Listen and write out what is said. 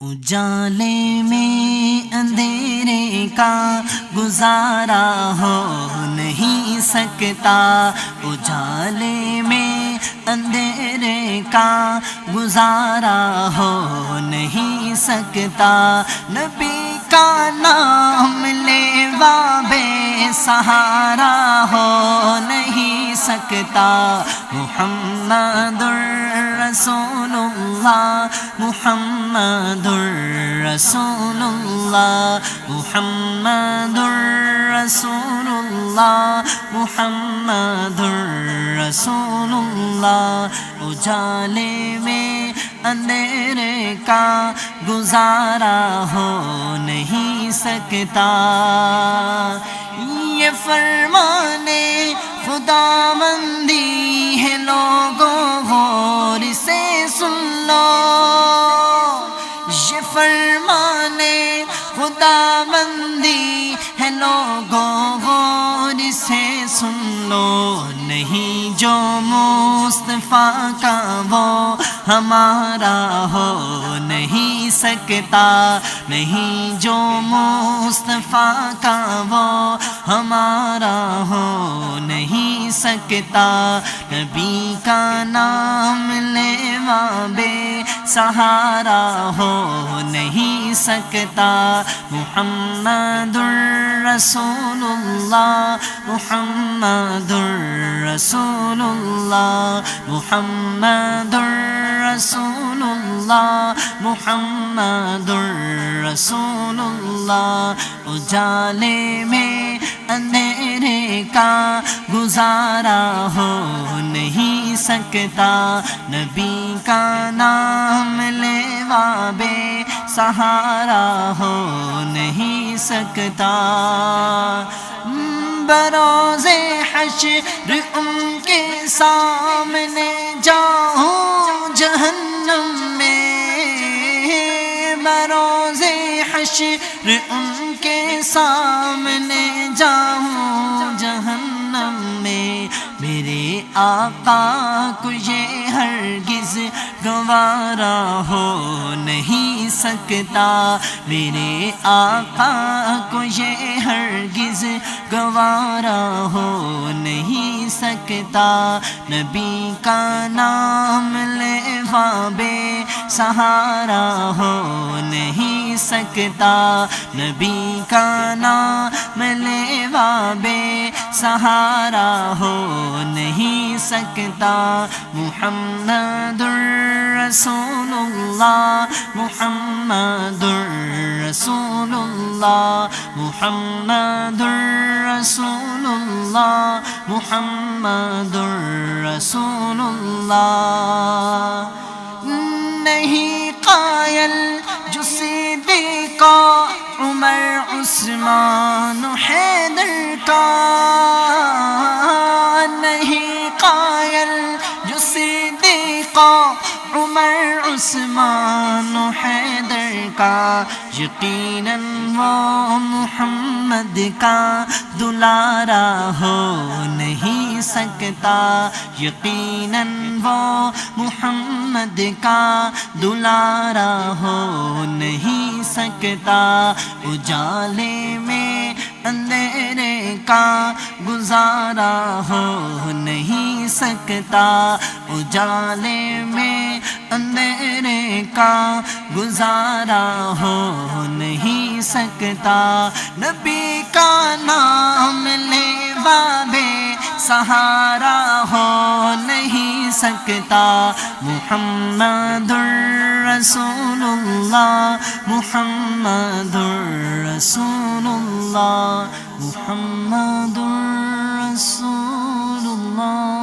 اجالے میں اندھیرے کا گزارا ہو نہیں سکتا، اجالے میں اندھیرے کا گزارا ہو نہیں سکتا، نبی کا نام لیوا بے سہارا ہو نہیں سکتا، محمد رسول اللہ محمد رسول اللہ محمد رسول اللہ محمد رسول اللہ، اجالے میں اندھیرے کا گزارا ہو نہیں سکتا، یہ فرمانے خدا بندی ہے لوگوں غور سے سن لو، یہ فرمانے خدا بندی ہے لوگوں غور سے سن لو، نہیں جو مصطفیٰ کا وہ ہمارا ہو نہیں سکتا، نہیں جو مصطفیٰ کا وہ ہمارا ہو نہیں سکتا، نبی کا نام لیوا بے سہارا ہو نہیں سکتا، محمد رسول اللہ محمد رسول اللہ محمد رسول اللہ محمد رسول اللہ، اجالے میں اندھیرے کا گزارا ہو نہیں سکتا، نبی کا نام لیوا بے سہارا ہو نہیں سکتا، بروز حشر ان کے سامنے جاؤں جہنم میں، بروز حشر ان کے سامنے جاؤں جہنم میں، میرے آقا کو یہ ہرگز گوارا ہو نہیں سکتا، میرے آقا کو یہ ہرگز گوارا ہو نہیں سکتا، نبی کا نام لیوا بے سہارا ہو نہیں سکتا، نبی کا نام لیوا بے سہارا ہو نہیں سکتا، محمد رسول اللہ محمد رسول اللہ محمد رسول اللہ محمد رسول اللہ، نہیں قائل جو صدیق عمر عثمان حیدر کا، نہیں قائل جو صدیق عمر عثمان حیدر کا، یقیناً وہ محمد کا دلارا ہو نہیں سکتا، یقیناً وہ محمد کا دلارا ہو نہیں سکتا، اجالے میں اندھیرے کا گزارا ہو نہیں سکتا، اجالے میں اندھیرے کا گزارا ہو نہیں سکتا، نبی کا نام لیوا بے سہارا ہو نہیں سکتا، محمد رسول اللہ محمد رسول اللہ محمد رسول اللہ۔